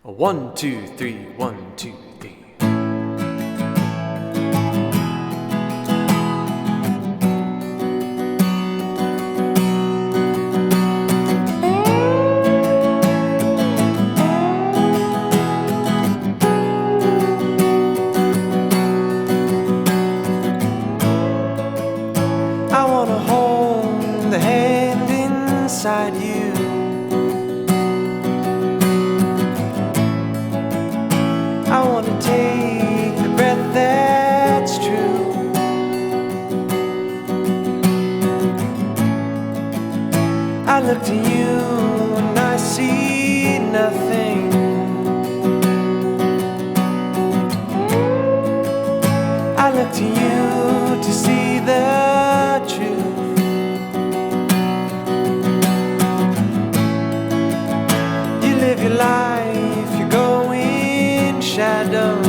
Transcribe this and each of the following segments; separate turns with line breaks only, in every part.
1, 2, 3, 1, 2, 3. I wanna hold the hand inside you. I wanna take the breath that's true. I look to you and I see nothing. I look to you to see the truth. You live your life, you go in shadows.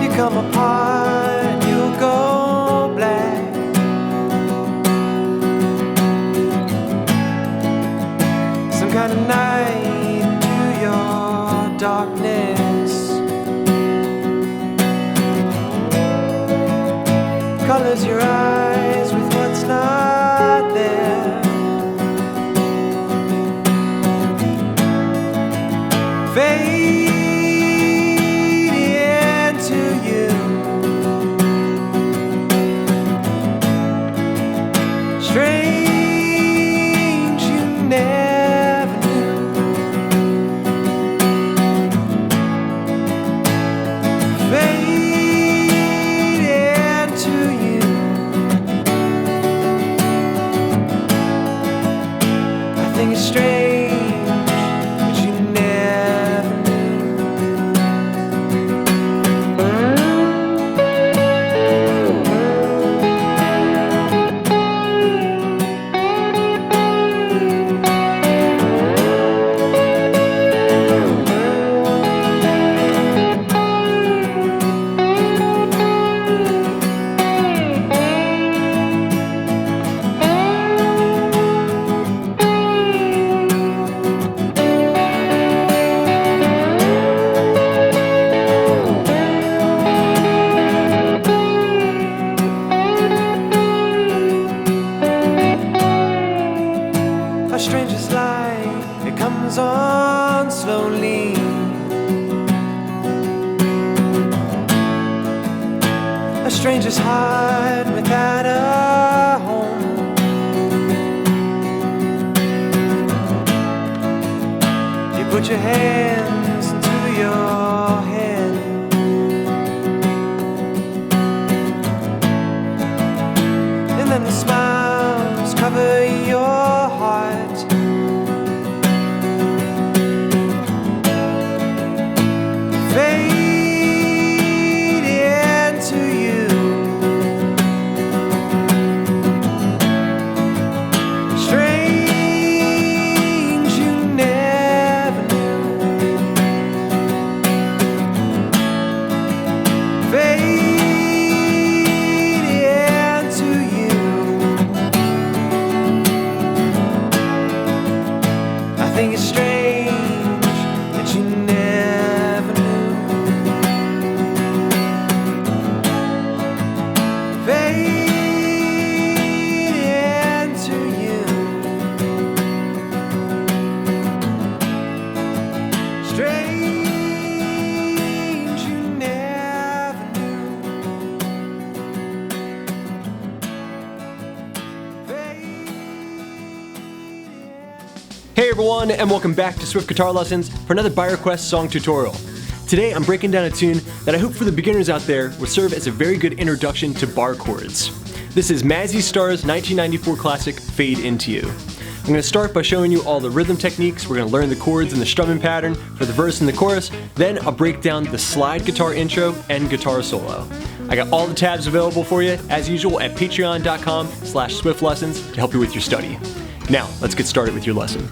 You come apart, you'll go black. Some kind of night to your darkness. Colors your eyes with what's not there. Fade into you. Strange you never knew. Fade into you. I think it's strange, but you never knew. A stranger's light, it comes on slowly. A stranger's heart without a home. You put your hands into your head. And then the smiles cover your heart. Fade into you. Strange you never knew. Fade into you. I think it's strange that you never knew. Fade into you. Strange you never knew. Fade.
Hey everyone, and welcome back to Swift Guitar Lessons for another By Request song tutorial. Today I'm breaking down a tune that I hope for the beginners out there will serve as a very good introduction to bar chords. This is Mazzy Star's 1994 classic, Fade Into You. I'm going to start by showing you all the rhythm techniques. We're going to learn the chords and the strumming pattern for the verse and the chorus. Then I'll break down the slide guitar intro and guitar solo. I got all the tabs available for you, as usual, at patreon.com/swiftlessons to help you with your study. Now, let's get started with your lesson.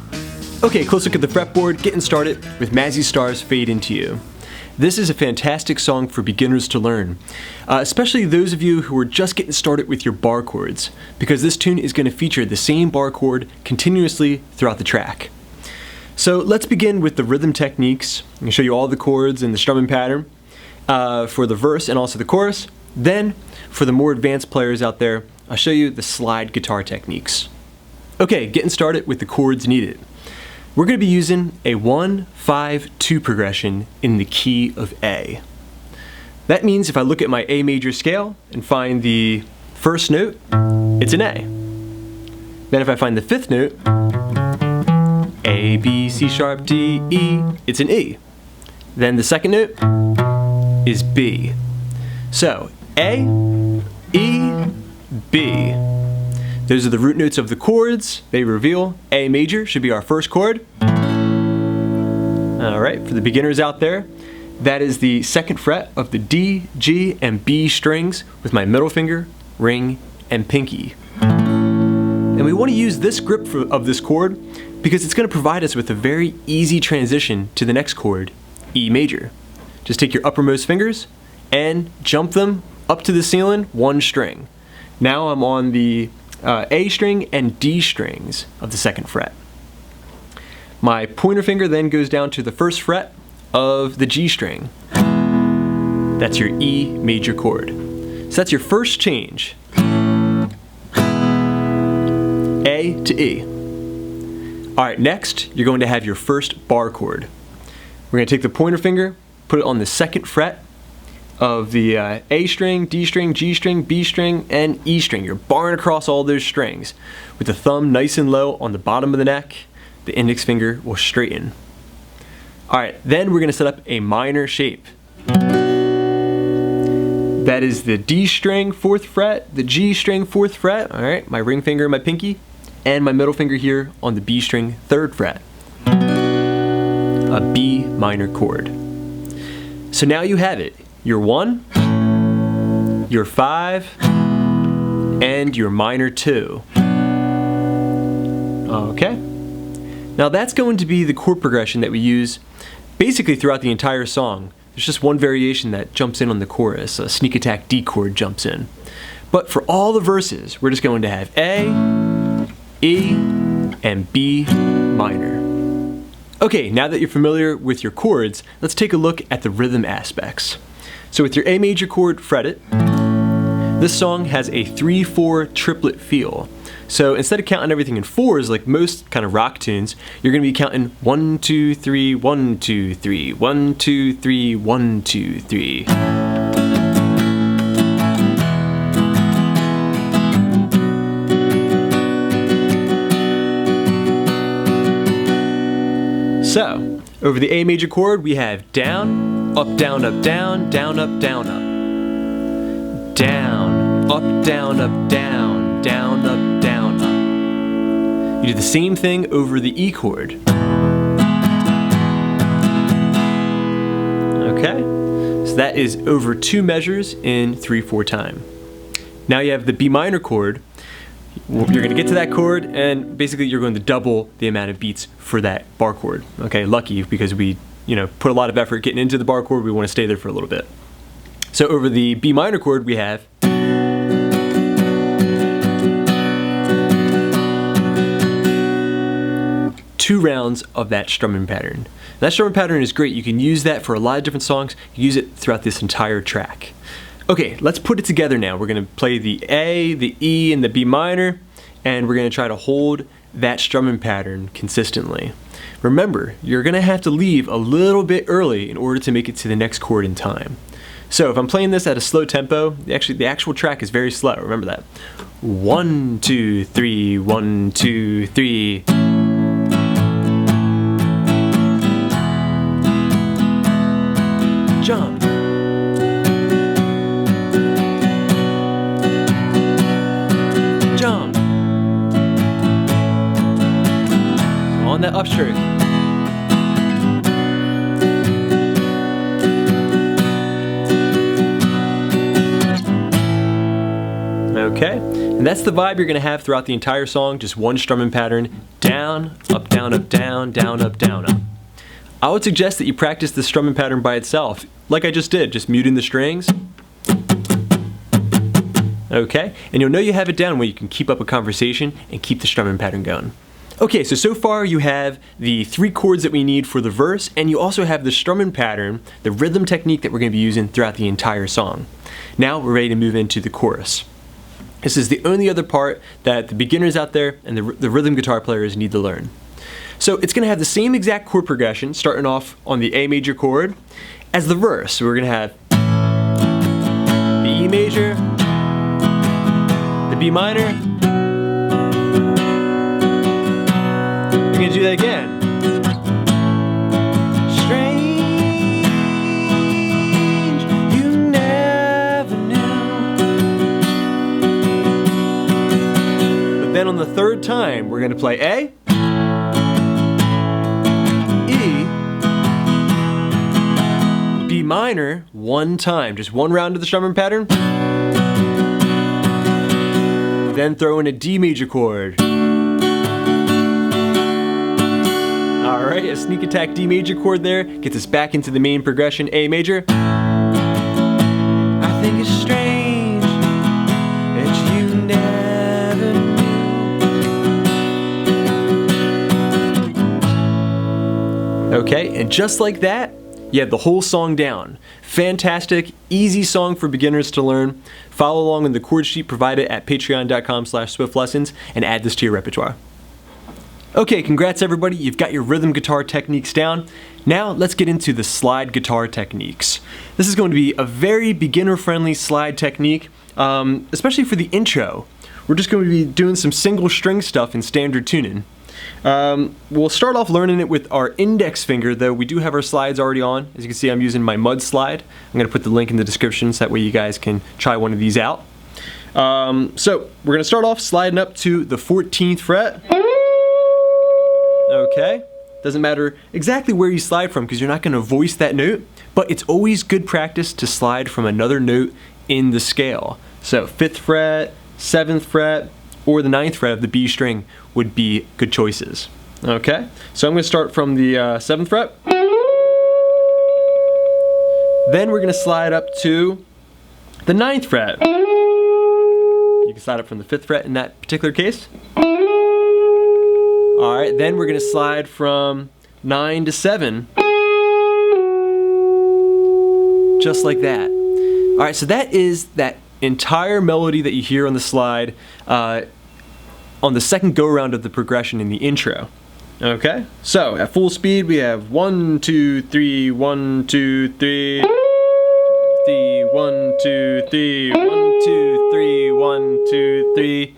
Okay, close look at the fretboard, getting started with Mazzy Star's Fade Into You. This is a fantastic song for beginners to learn, especially those of you who are just getting started with your bar chords, because this tune is going to feature the same bar chord continuously throughout the track. So let's begin with the rhythm techniques. I'm going to show you all the chords and the strumming pattern for the verse and also the chorus. Then, for the more advanced players out there, I'll show you the slide guitar techniques. Okay, getting started with the chords needed. We're going to be using a 1-5-2 progression in the key of A. That means if I look at my A major scale and find the first note, it's an A. Then if I find the fifth note, A, B, C sharp, D, E, it's an E. Then the second note is B. So A, E, B. Those are the root notes of the chords. They reveal A major should be our first chord. Alright, for the beginners out there, that is the second fret of the D, G, and B strings with my middle finger, ring, and pinky. And we want to use this grip of this chord because it's going to provide us with a very easy transition to the next chord, E major. Just take your uppermost fingers and jump them up to the ceiling, one string. Now I'm on the A string and D strings of the second fret. My pointer finger then goes down to the first fret of the G string. That's your E major chord. So that's your first change. A to E. Alright, next you're going to have your first bar chord. We're going to take the pointer finger, put it on the second fret of the A string, D string, G string, B string, and E string. You're barring across all those strings. With the thumb nice and low on the bottom of the neck, the index finger will straighten. Alright, then we're going to set up a minor shape. That is the D string, 4th fret, the G string, 4th fret, alright, my ring finger and my pinky, and my middle finger here on the B string, 3rd fret. A B minor chord. So now you have it. Your 1, your 5, and your minor 2. Okay. Now that's going to be the chord progression that we use basically throughout the entire song. There's just one variation that jumps in on the chorus, a sneak attack D chord jumps in. But for all the verses, we're just going to have A, E, and B minor. Okay, now that you're familiar with your chords, let's take a look at the rhythm aspects. So with your A major chord fretted, this song has a 3-4 triplet feel. So instead of counting everything in fours like most kind of rock tunes, you're going to be counting 1, 2, 3, 1, 2, 3, 1, 2, 3, 1, 2, 3. So, over the A major chord we have down, up, down, up, down, down, up, down, up. Down, up, down, up, down, down, up, down, up. You do the same thing over the E chord. Okay, so that is over 2 measures in 3/4 time. Now you have the B minor chord. You're going to get to that chord and basically you're going to double the amount of beats for that bar chord. Okay, lucky because we put a lot of effort getting into the bar chord, we want to stay there for a little bit. So over the B minor chord we have 2 rounds of that strumming pattern. That strumming pattern is great. You can use that for a lot of different songs. You use it throughout this entire track. Okay, let's put it together now. We're going to play the A, the E, and the B minor, and we're going to try to hold that strumming pattern consistently. Remember, you're going to have to leave a little bit early in order to make it to the next chord in time. So if I'm playing this at a slow tempo, the actual track is very slow. Remember that. 1, 2, 3, 1, 2, 3. Jump. Jump. On that upstroke. Okay, and that's the vibe you're going to have throughout the entire song, just one strumming pattern, down, up, down, up, down, down, up, down, up. I would suggest that you practice the strumming pattern by itself, like I just did, just muting the strings. Okay, and you'll know you have it down when you can keep up a conversation and keep the strumming pattern going. Okay, so far you have the 3 chords that we need for the verse, and you also have the strumming pattern, the rhythm technique that we're going to be using throughout the entire song. Now we're ready to move into the chorus. This is the only other part that the beginners out there and the rhythm guitar players need to learn. So it's going to have the same exact chord progression, starting off on the A major chord, as the verse. So we're going to have the E major, the B minor. We're going to do that again.
Strange, you never knew.
But then on the third time, we're going to play A, E, B minor one time, just one round of the strumming pattern. Then throw in a D major chord. Alright, a sneak attack D major chord there gets us back into the main progression, A major.
I think it's strange that you never knew.
Okay, and just like that, you have the whole song down. Fantastic, easy song for beginners to learn. Follow along in the chord sheet provided at patreon.com/swiftlessons and add this to your repertoire. Okay, congrats everybody, you've got your rhythm guitar techniques down. Now let's get into the slide guitar techniques. This is going to be a very beginner-friendly slide technique, especially for the intro. We're just going to be doing some single string stuff in standard tuning. We'll start off learning it with our index finger, though we do have our slides already on. As you can see, I'm using my mud slide. I'm going to put the link in the description so that way you guys can try one of these out. So we're going to start off sliding up to the 14th fret. Okay, doesn't matter exactly where you slide from because you're not going to voice that note, but it's always good practice to slide from another note in the scale. So 5th fret, 7th fret, or the 9th fret of the B string would be good choices. Okay, so I'm going to start from the 7th fret. Then we're going to slide up to the 9th fret. You can slide up from the 5th fret in that particular case. Alright, then we're going to slide from 9 to 7. Just like that. Alright, so that is that entire melody that you hear on the slide on the second go-around of the progression in the intro. Okay, so at full speed we have 1, 2, 3, 1, 2, 3, 1, 2, 3, 1, 2, 3, 1, 2, 3.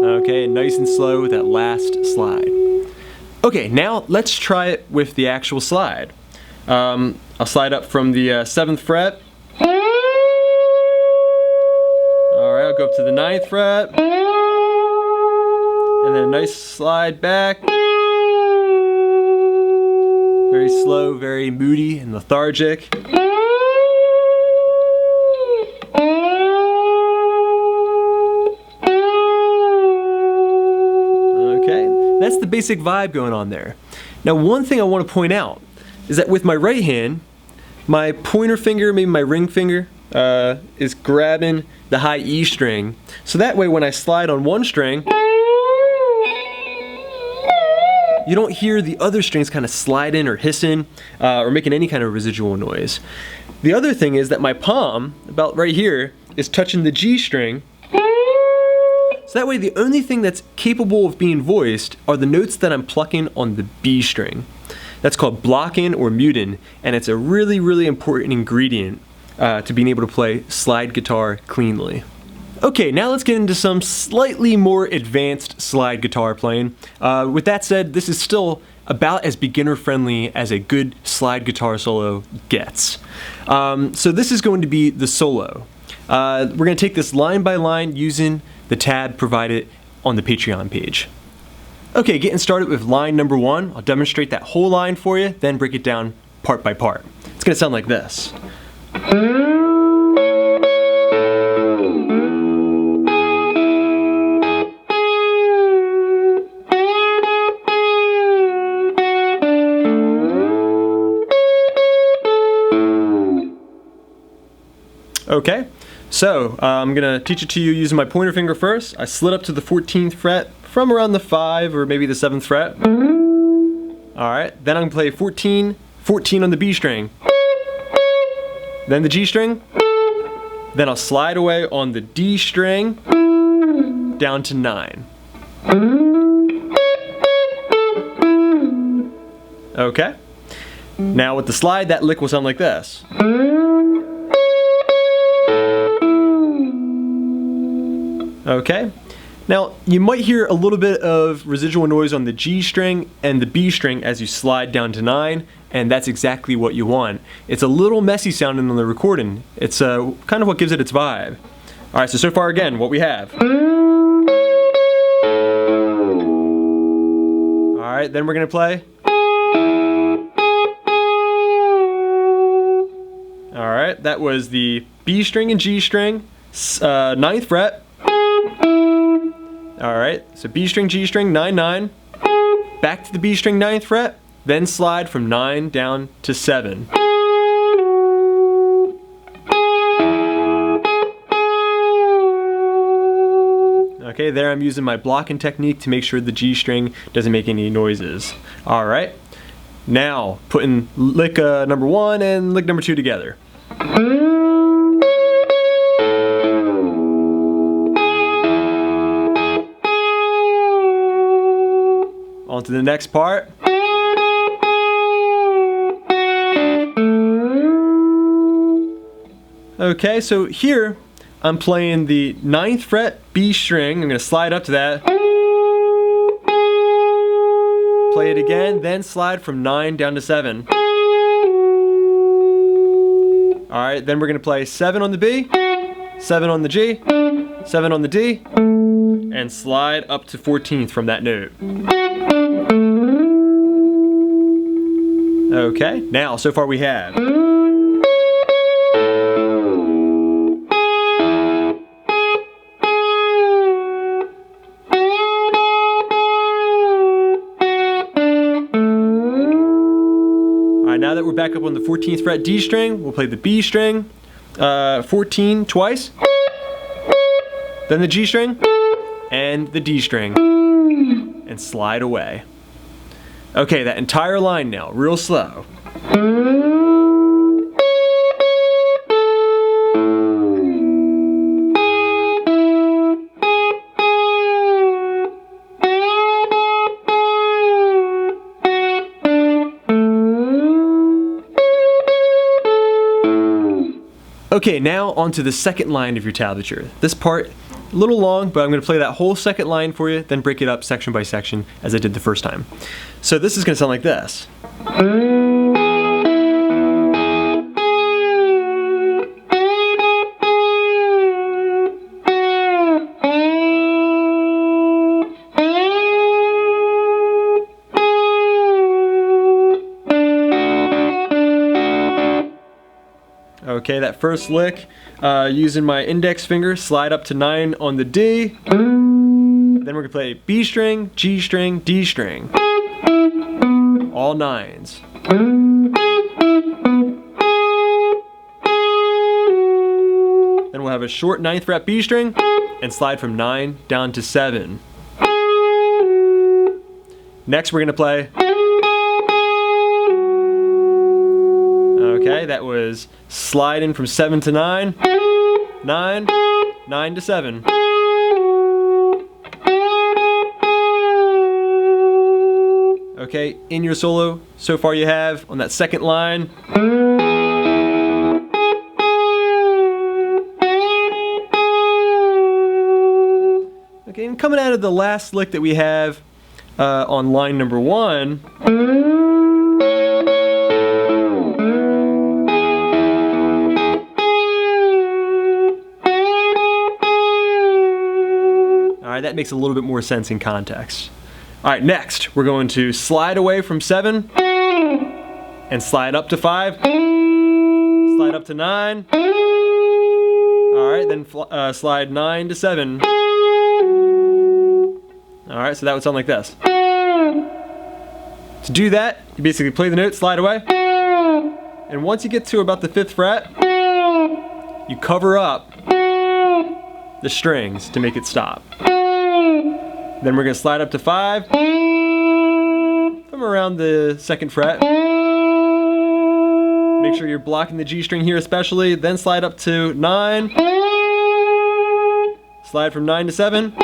Okay, nice and slow with that last slide. Okay, now let's try it with the actual slide. I'll slide up from the 7th fret. Alright, I'll go up to the 9th fret. And then a nice slide back. Very slow, very moody and lethargic. That's the basic vibe going on there. Now one thing I want to point out is that with my right hand, my pointer finger, maybe my ring finger, is grabbing the high E string. So that way when I slide on one string, you don't hear the other strings kind of sliding or hissing or making any kind of residual noise. The other thing is that my palm, about right here, is touching the G string. So that way the only thing that's capable of being voiced are the notes that I'm plucking on the B string. That's called blocking or muting, and it's a really, really important ingredient to being able to play slide guitar cleanly. Okay, now let's get into some slightly more advanced slide guitar playing. With that said, this is still about as beginner friendly as a good slide guitar solo gets. So this is going to be the solo. We're going to take this line by line using the tab provided on the Patreon page. Okay, getting started with line number 1. I'll demonstrate that whole line for you, then break it down part by part. It's going to sound like this. Okay, so I'm gonna teach it to you using my pointer finger first. I slid up to the 14th fret from around the 5 or maybe the 7th fret. Alright, then I'm gonna play 14, 14 on the B string. Then the G string. Then I'll slide away on the D string down to 9. Okay. Now with the slide, that lick will sound like this. Okay. Now you might hear a little bit of residual noise on the G string and the B string as you slide down to 9, and that's exactly what you want. It's a little messy sounding on the recording. It's kind of what gives it its vibe. Alright, so far again, what we have. Alright, then we're going to play. Alright, that was the B string and G string, 9th fret. Alright, so B string, G string, 9, 9. Back to the B string, 9th fret, then slide from 9 down to 7. Okay, there I'm using my blocking technique to make sure the G string doesn't make any noises. Alright, now putting lick number 1 and lick number 2 together. On to the next part. Okay, so here I'm playing the 9th fret B string. I'm going to slide up to that. Play it again, then slide from 9 down to 7. Alright, then we're going to play 7 on the B, 7 on the G, 7 on the D, and slide up to 14th from that note. Okay, now so far we have. Alright, now that we're back up on the 14th fret D string, we'll play the B string, 14 twice, then the G string, and the D string, and slide away. Okay, that entire line now, real slow. Okay, now onto the second line of your tablature. This part, a little long, but I'm going to play that whole second line for you, then break it up section by section as I did the first time. So this is going to sound like this. Okay, that first lick, using my index finger, slide up to 9 on the D. Then we're going to play B string, G string, D string. All 9s. Then we'll have a short 9th fret B string and slide from 9 down to 7. Next we're going to play. Okay, that was sliding from 7 to 9, 9, 9 to 7. Okay, in your solo, so far you have on that second line. Okay, and coming out of the last lick that we have on line number 1. Alright, that makes a little bit more sense in context. Alright, next we're going to slide away from 7 and slide up to 5, slide up to 9. Alright, then slide 9 to 7. Alright, so that would sound like this. To do that, you basically play the note, slide away, and once you get to about the 5th fret, you cover up the strings to make it stop. Then we're going to slide up to 5 from around the 2nd fret. Make sure you're blocking the G string here especially. Then slide up to 9. Slide from 9 to 7.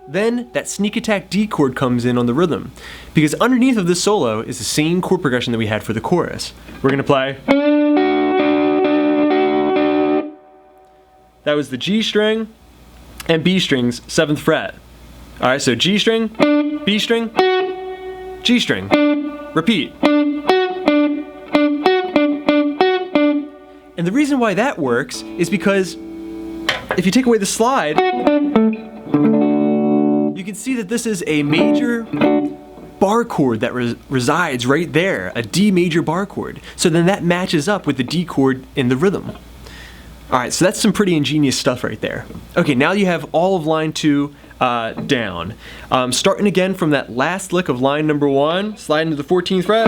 Then that sneak attack D chord comes in on the rhythm, because underneath of this solo is the same chord progression that we had for the chorus. We're going to play. That was the G string and B string's 7th fret. Alright, so G string, B string, G string. Repeat. And the reason why that works is because if you take away the slide, you can see that this is a major bar chord that resides right there, a D major bar chord. So then that matches up with the D chord in the rhythm. Alright, so that's some pretty ingenious stuff right there. Okay, now you have all of line 2 down. Starting again from that last lick of line number 1, slide into the 14th fret.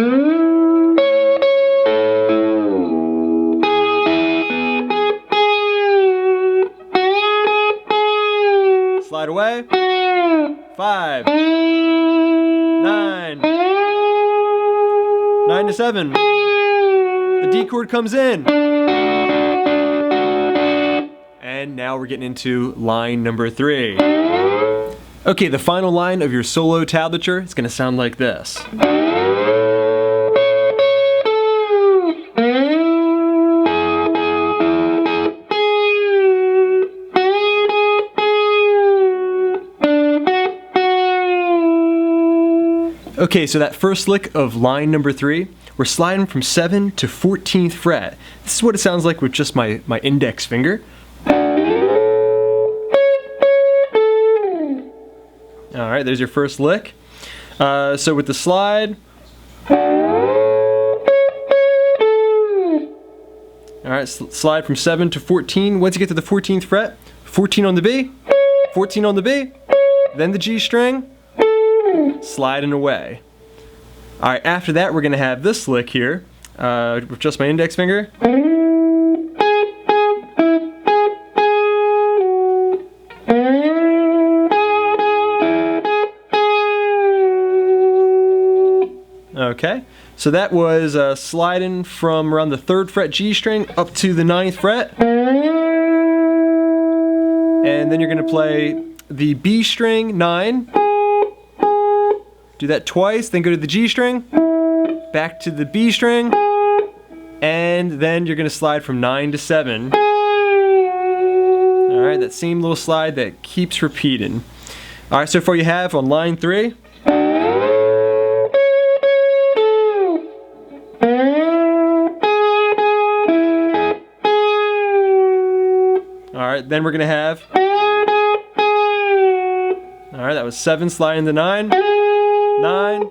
Slide away. 5, 9, 9 to 7. The D chord comes in. And now we're getting into line number 3. Okay, the final line of your solo tablature is going to sound like this. Okay, so that first lick of line number 3, we're sliding from 7 to 14th fret. This is what it sounds like with just my index finger. Alright, there's your first lick. So with the slide, alright, slide from 7 to 14. Once you get to the 14th fret, 14 on the B, 14 on the B, then the G string, sliding away. Alright, after that we're going to have this lick here, with just my index finger. Okay, so that was sliding from around the 3rd fret G string up to the 9th fret. And then you're going to play the B string 9. Do that twice, then go to the G string, back to the B string, and then you're going to slide from 9 to 7. Alright, that same little slide that keeps repeating. Alright, so far you have on line 3. Alright, then we're going to have, alright, that was 7 sliding to 9, 9,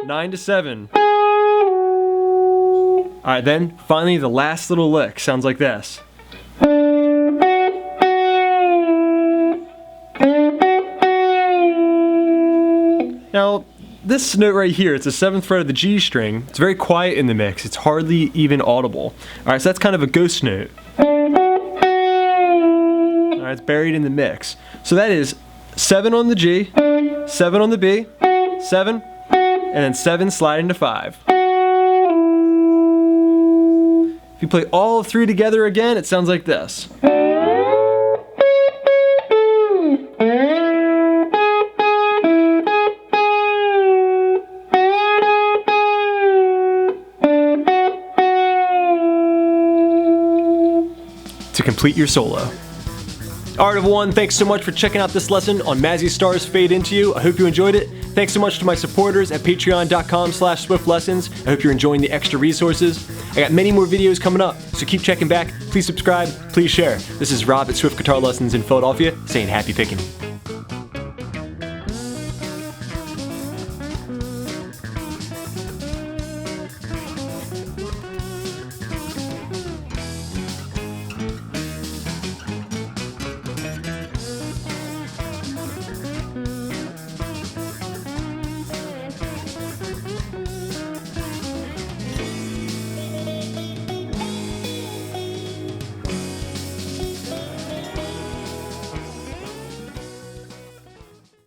9 to 7. Alright, then finally the last little lick sounds like this. Now, this note right here, it's the 7th fret of the G string. It's very quiet in the mix. It's hardly even audible. Alright, so that's kind of a ghost note. Alright, it's buried in the mix. So that is 7 on the G, 7 on the B, 7, and then 7 sliding to 5. If you play all 3 together again, it sounds like this. To complete your solo. Art of One, thanks so much for checking out this lesson on Mazzy Star's Fade Into You. I hope you enjoyed it. Thanks so much to my supporters at patreon.com/swiftlessons. I hope you're enjoying the extra resources. I got many more videos coming up, so keep checking back. Please subscribe, please share. This is Rob at Swift Guitar Lessons in Philadelphia, saying happy picking.